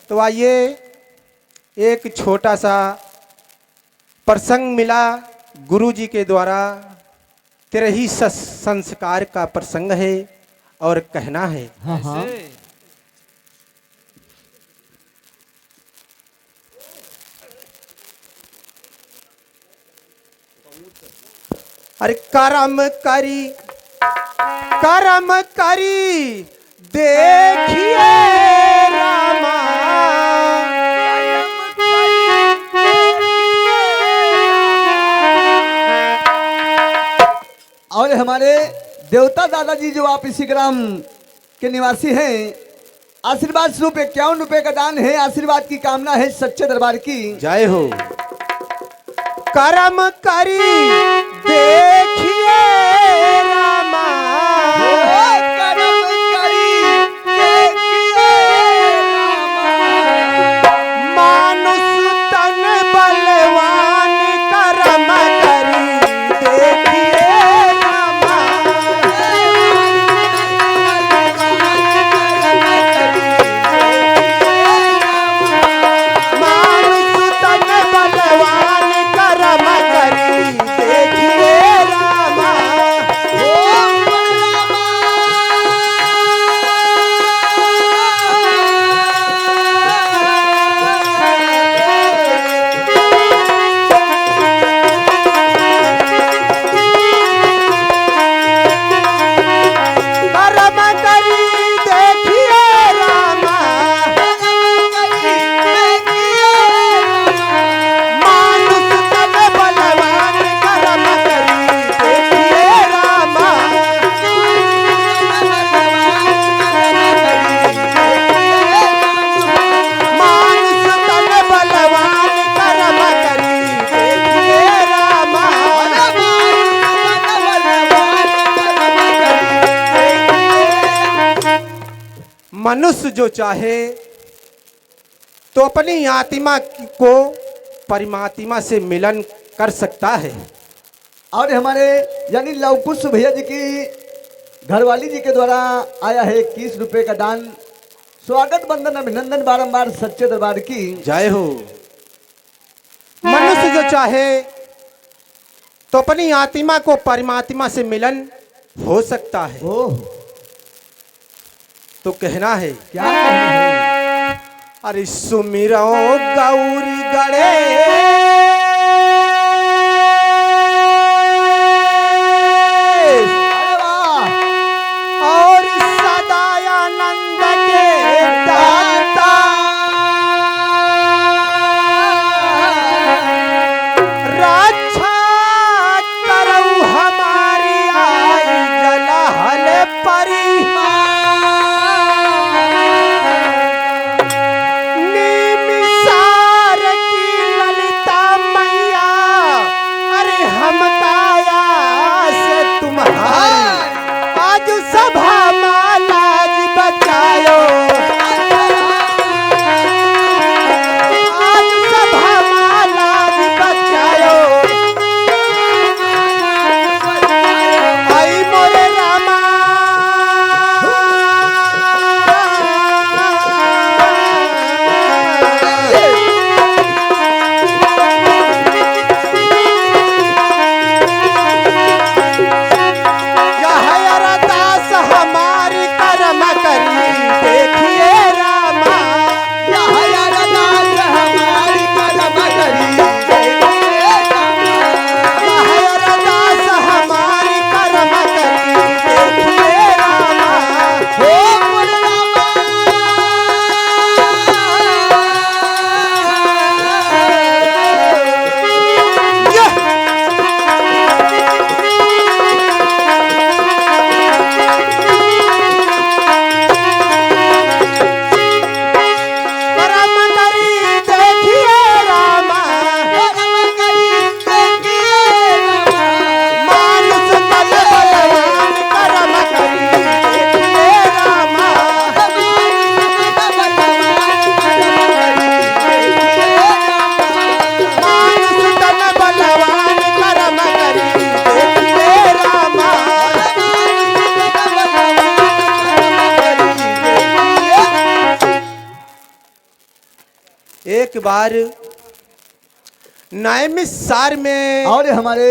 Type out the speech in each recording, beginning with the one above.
तो आइए एक छोटा सा प्रसंग मिला गुरु जी के द्वारा। तेरे ही संस्कार का प्रसंग है और कहना है। हाँ हाँ। अरे कर्म करी देखिए रामा, और हमारे देवता दादाजी जो आप इसी ग्राम के निवासी हैं, आशीर्वाद स्वरूप 51 रुपए का दान है। आशीर्वाद की कामना है सच्चे दरबार की जय हो। कर्म करी देखिए रामा, कर्म करी देखिए मानुष तन बलवान कर्म करी देखिए रामा, मानुष तन बलवान कर्म करी देखिए रामा। कर्म करी देखिए रामा, मानुष तन बलवान कर्म करी देखिए रामा, मानुष तन बलवान कर्म करी देखिए रामा। मनुष्य जो चाहे तो अपनी आत्मा को परमात्मा से मिलन कर सकता है। और हमारे यानी लवकुश भैया जी की घरवाली जी के द्वारा आया है 21 रुपए का दान। स्वागत बंदन अभिनंदन बारंबार सच्चे दरबार की जय हो। मनुष्य जो चाहे तो अपनी आत्मा को परमात्मा से मिलन हो सकता है। ओह, तो कहना है क्या कहना है? अरे सुमिरो गौरी गणेश, अरे वाह! और सदानंद के दाता, रक्षा करऊ हमारी आई जलहल परी, निमिषार की ललिता एक बार नैमिषारण्य में और हमारे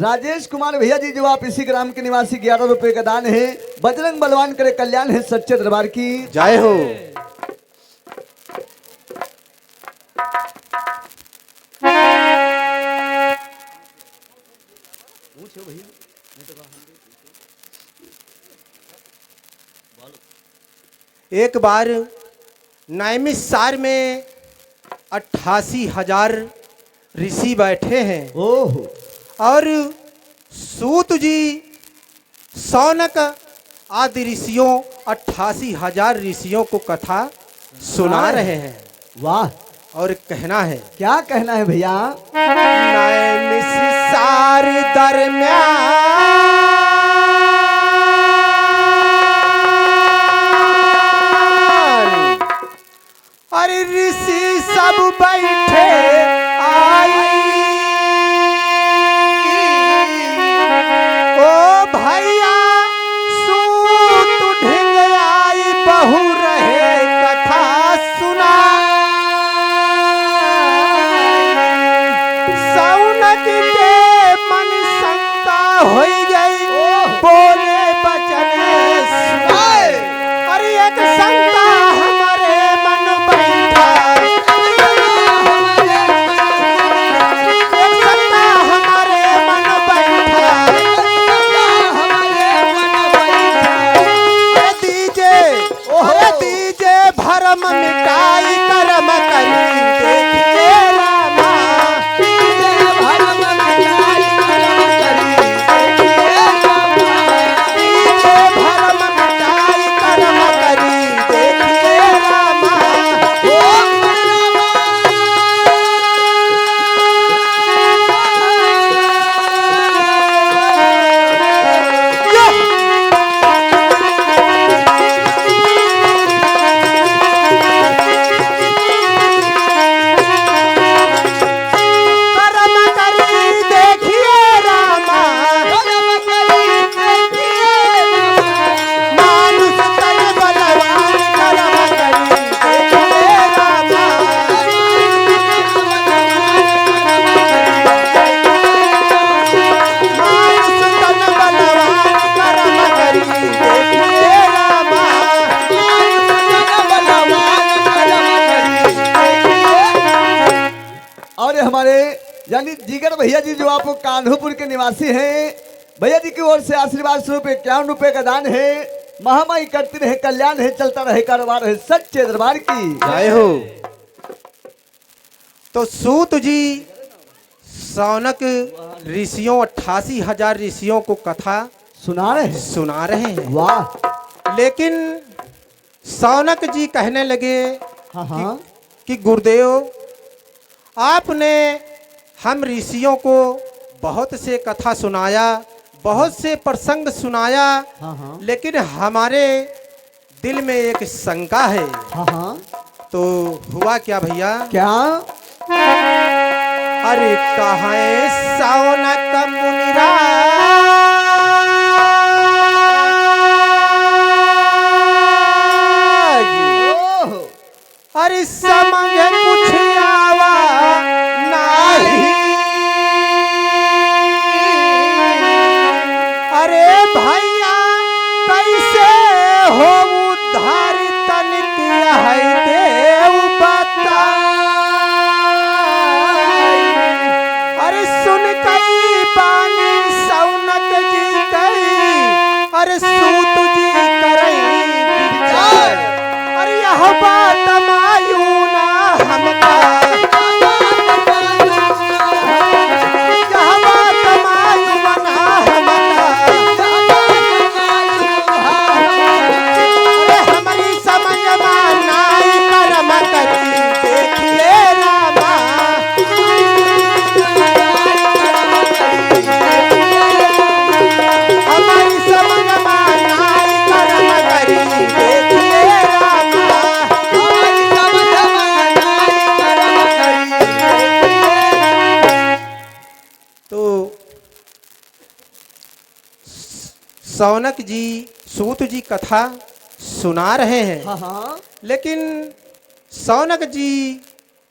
राजेश कुमार भैया जी जो आप इसी ग्राम के निवासी 11 रुपए का दान है, बजरंग बलवान करे कल्याण है, सच्चे दरबार की जय हो। एक बार नैमिषारण्य में 88,000 ऋषि बैठे हैं ओह और सूत जी सौनक आदि ऋषियों 88,000 ऋषियों को कथा सुना रहे हैं वाह, और कहना है क्या कहना है भैया? नैमिषार दरम्यान अरे ऋषि सब बैठे आई ओ भैया सूत ढिंग आई बहु रहे कथा सुना सौनक के मन शंका होई गई बोले बचन सुनाए अरे एक शंका हमारे मन बैठा एक शंका हमारे मन बैठा अरे दीजे भरम मिटाई कर्म करी देखिए रामा दीजे भरम मिटाई कर्म करी देखिए रामा कर्म करी देखिए रामा मानुष तन बलवान कर्म करी देखिए रामा मानुष तन बलवान कर्म करी देखिए रामा और हमारे यानी जिगर भैया जी जो आप कान्हूपुर के निवासी हैं, भैया जी की ओर से आशीर्वाद स्वरूप 51 रुपए का दान है। महामाई करती रहे कल्याण है, चलता रहे कारोबार है, सच्चे दरबार की जय हो। तो सूत जी सौनक ऋषियों 88,000 ऋषियों को कथा सुना रहे हैं। सुना रहे हैं वाह, लेकिन सौनक जी कहने लगे हाँ हाँ, कि गुरुदेव आपने हम ऋषियों को बहुत से कथा सुनाया, बहुत से प्रसंग सुनाया, हाँ हाँ, लेकिन हमारे दिल में एक शंका है। हाँ हाँ, तो हुआ क्या भैया? क्या? अरे कहाँ है सौनक मुनिराज ओह, अरे समझ कुछ आवा नहीं अरे भैया कैसे हो उद्धार तनिक है देव बताई अरे सुन कई बानी सौनक जी कई अरे सूत जी करई विचार अरे यह बात मायूना हमका यह बात मायूना हमका अरे हमारी समझ में नाई कर्म करी देखिए रामा हमारी समझ में नाई कर्म करी देखिए रामा तो सौनक जी सूत जी कथा सुना रहे हैं, हाँ हाँ, लेकिन सौनक जी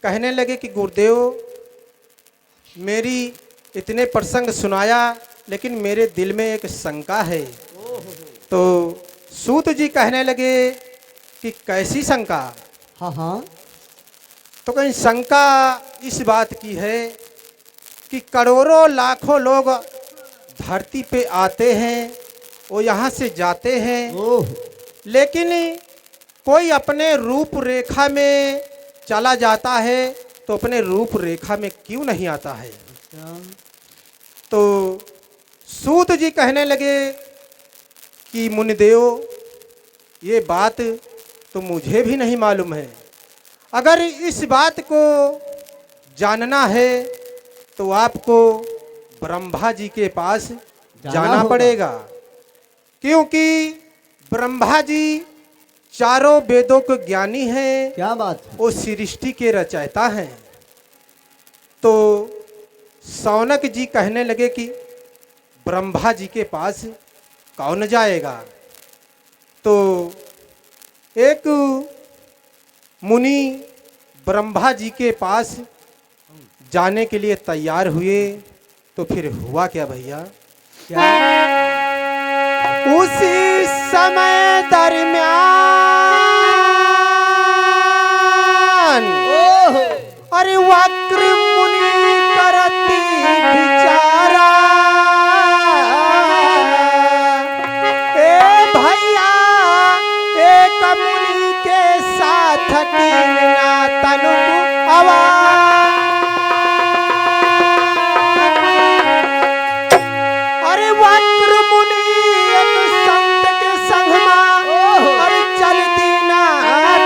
कहने लगे कि गुरुदेव मेरी इतने प्रसंग सुनाया लेकिन मेरे दिल में एक शंका है। तो सूत जी कहने लगे कि कैसी शंका? हाँ हाँ। तो कहीं शंका इस बात की है कि करोड़ों लाखों लोग धरती पे आते हैं, वो यहाँ से जाते हैं, ओह लेकिन कोई अपने रूप रेखा में चला जाता है तो अपने रूप रेखा में क्यों नहीं आता है? तो सूत जी कहने लगे कि मुनिदेव ये बात तो मुझे भी नहीं मालूम है। अगर इस बात को जानना है तो आपको ब्रह्मा जी के पास जाना होगा। पड़ेगा, क्योंकि ब्रह्मा जी चारों वेदों के ज्ञानी हैं, क्या बात है। वो सृष्टि के रचयिता हैं। तो सौनक जी कहने लगे कि ब्रह्मा जी के पास कौन जाएगा? तो एक मुनि ब्रह्मा जी के पास जाने के लिए तैयार हुए। तो फिर हुआ क्या भैया? क्या? उसी समय दरमियान ओह अरे वक्र मुनि करती बिचारा, ए भैया एक मुनि के साथ कीना तनु आवाज। अरे वक्र मुनि एक संत के संग में अरे चल दीना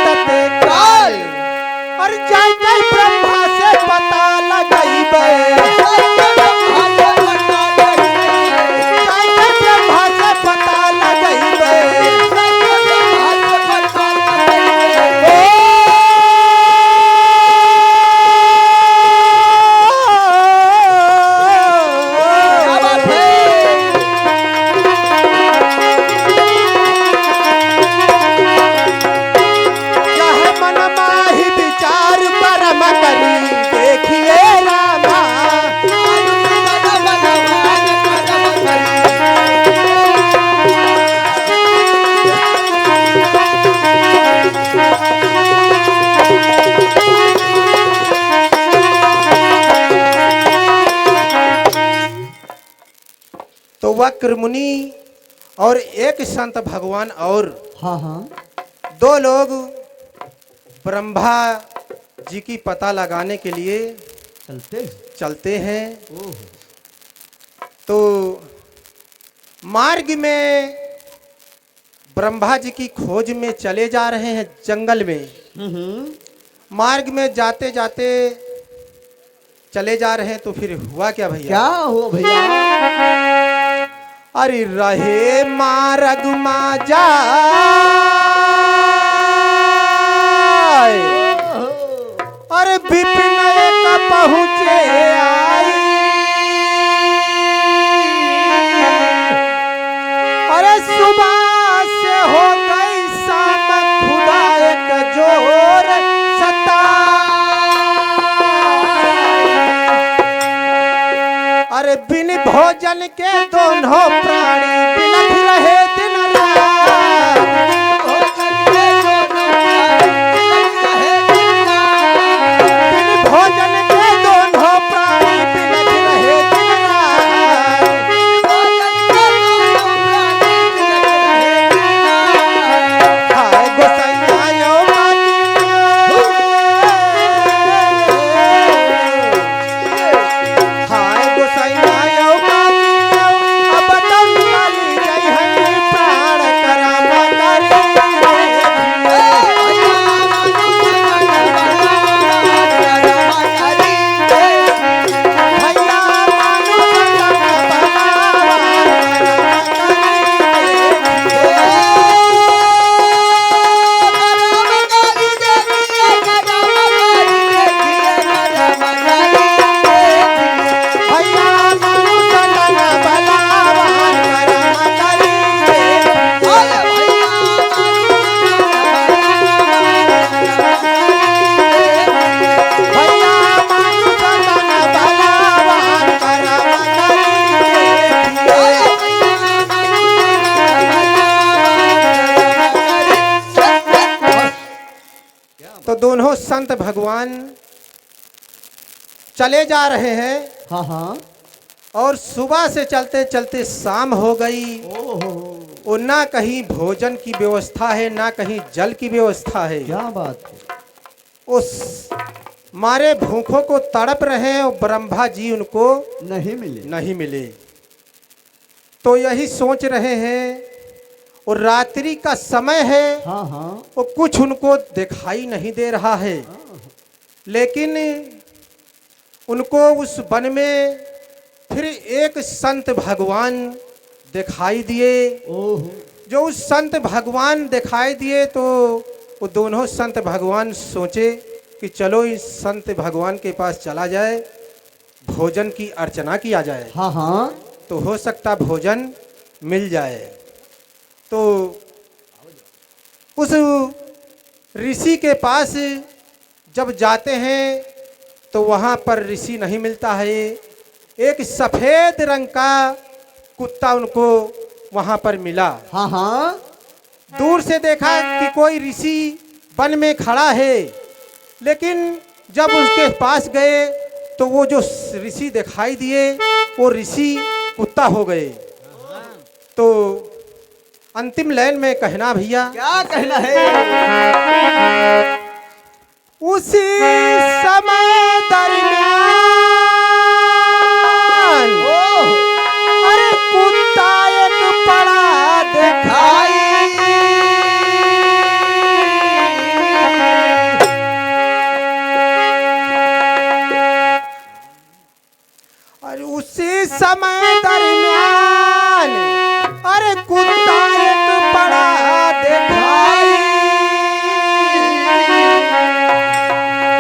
तते काल, और जाकर ब्रह्मा से पता लगाइबे, जाकर ब्रह्मा से पता लगाइबे। चाहे मन माही विचार परम करी देखिए रामा, तो वक्र मुनि और एक संत भगवान और हाँ हाँ। दो लोग ब्रह्मा जी की पता लगाने के लिए चलते चलते हैं। ओह तो मार्ग में ब्रह्मा जी की खोज में चले जा रहे हैं जंगल में। मार्ग में जाते जाते चले जा रहे हैं। तो फिर हुआ क्या भैया? क्या हुआ भैया? अरे रहे मार्ग मा जा अरे विपिन एक पहुँचे आई, अरे सुबह से हो गई शाम खुदा एक जोर सता, अरे बिन भोजन के दोनों प्राणी बिलख रहे दिन रात, बिन भोजन के दोनों प्राणी बिलख रहे दिन रात। हाय गोसाइया यो हाय गोसाइया यो अब तुम काली जय है। दोनों संत भगवान चले जा रहे हैं हाँ हाँ। और सुबह से चलते चलते शाम हो गई। ओहो, और ना कहीं भोजन की व्यवस्था है, ना कहीं जल की व्यवस्था है। क्या बात है। उस मारे भूखों को तड़प रहे हैं और ब्रह्मा जी उनको नहीं मिले। नहीं मिले। तो यही सोच रहे हैं और रात्रि का समय है हाँ हाँ। और कुछ उनको दिखाई नहीं दे रहा है। लेकिन उनको उस वन में फिर एक संत भगवान दिखाई दिए। ओहो, जो उस संत भगवान दिखाई दिए तो वो दोनों संत भगवान सोचे कि चलो इस संत भगवान के पास चला जाए, भोजन की अर्चना किया जाए, हाँ हाँ। तो हो सकता भोजन मिल जाए। तो उस ऋषि के पास जब जाते हैं तो वहाँ पर ऋषि नहीं मिलता है। एक सफ़ेद रंग का कुत्ता उनको वहाँ पर मिला। हाँ हाँ। दूर से देखा कि कोई ऋषि वन में खड़ा है, लेकिन जब उसके पास गए तो वो जो ऋषि दिखाई दिए वो ऋषि कुत्ता हो गए। तो अंतिम लाइन में कहना भैया, क्या कहना है। उसी समय दरमियान ओह, अरे कुत्ता एक पड़ा दिखाई। अरे उसी समय दरमियान अरे कुत्ता एक पड़ा दिखाई।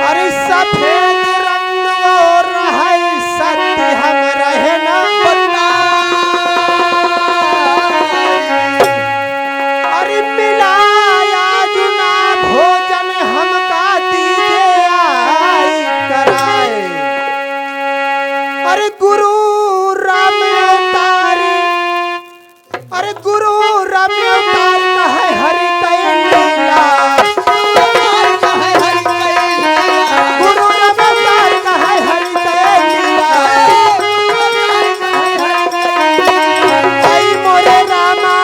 अरे सफेद रंग और है सत्य हम रहे न अरे मिलाया जुना भोजन हमका दीजिए आई कराए। अरे गुरु राम अवतारी, अरे गुरु राम अवतार का है हरि कैलीला। गुरु राम अवतार का है हरि कैलीला। आई मोरे रामा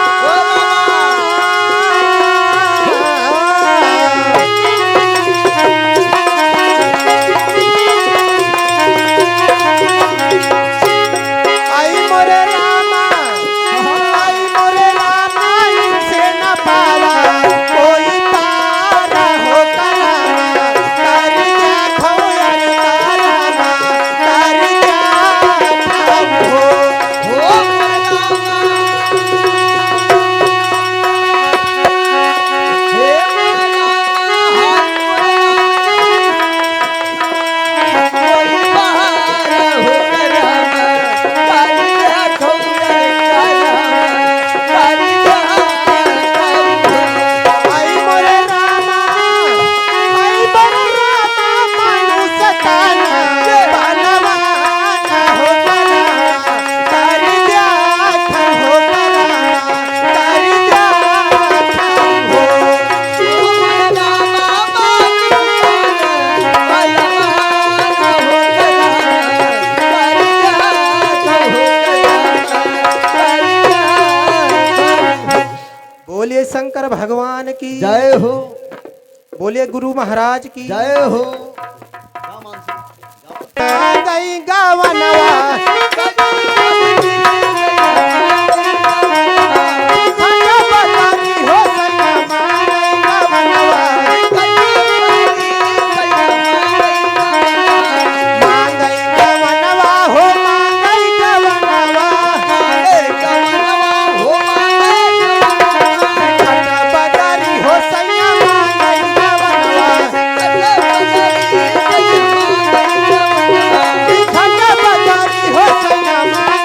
आई मोरे रामा, आई मोरे रामा, इनसे न पावा कोई पारा हो करामा। कर जा खोयर करामा, कर जा हो आई मोरे रामा, आई मोरे रामा, मानुष ताना बनवाना हो करामा। कर जा हो करामा, कर जा हो। बोलिए शंकर भगवान की जय हो, बोलिए गुरु महाराज की जय हो। गई गावनवा खटपटारी हो सैया मांगई गावनवा। मांगई गावनवा हो मांगई गावनवा। खटपटारी हो सैया मांगई गावनवा। खटपटारी हो सैया मांगई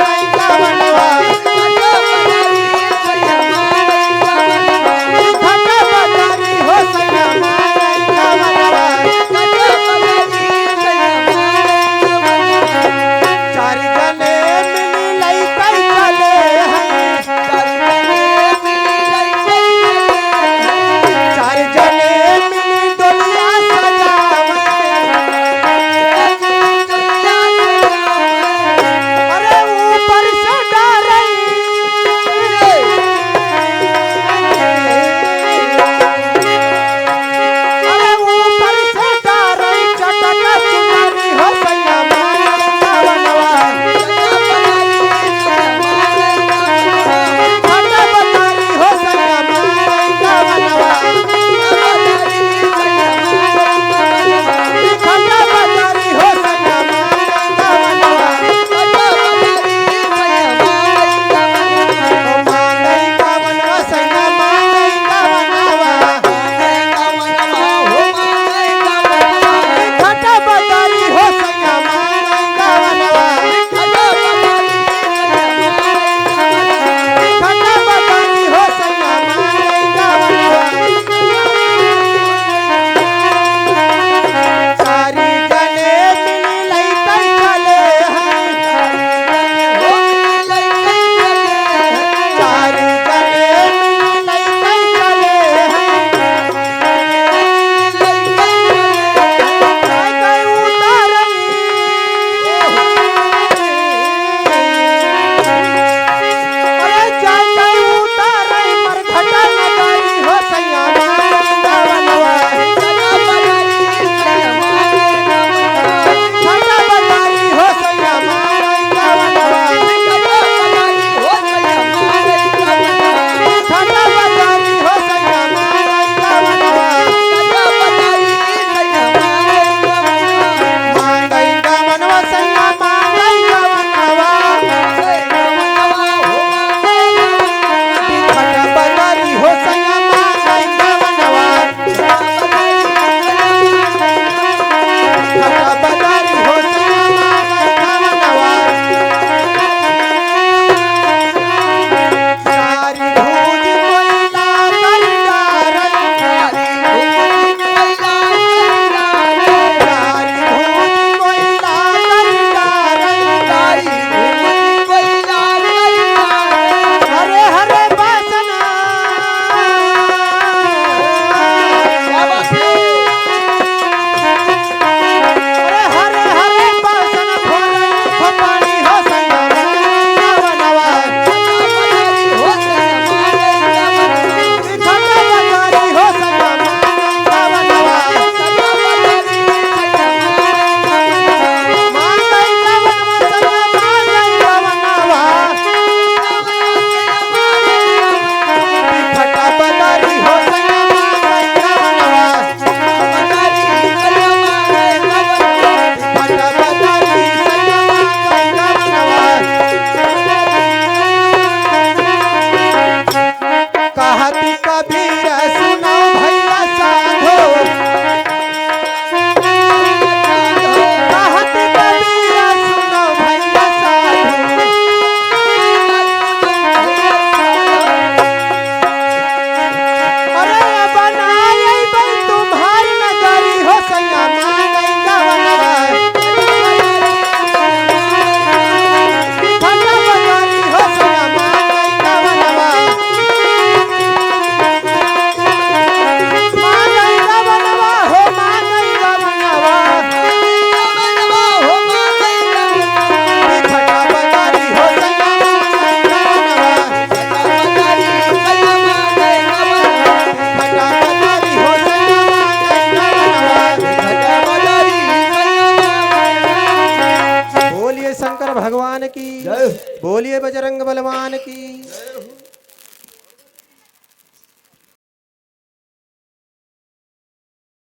की जय। बोलिए बजरंग बलवान की।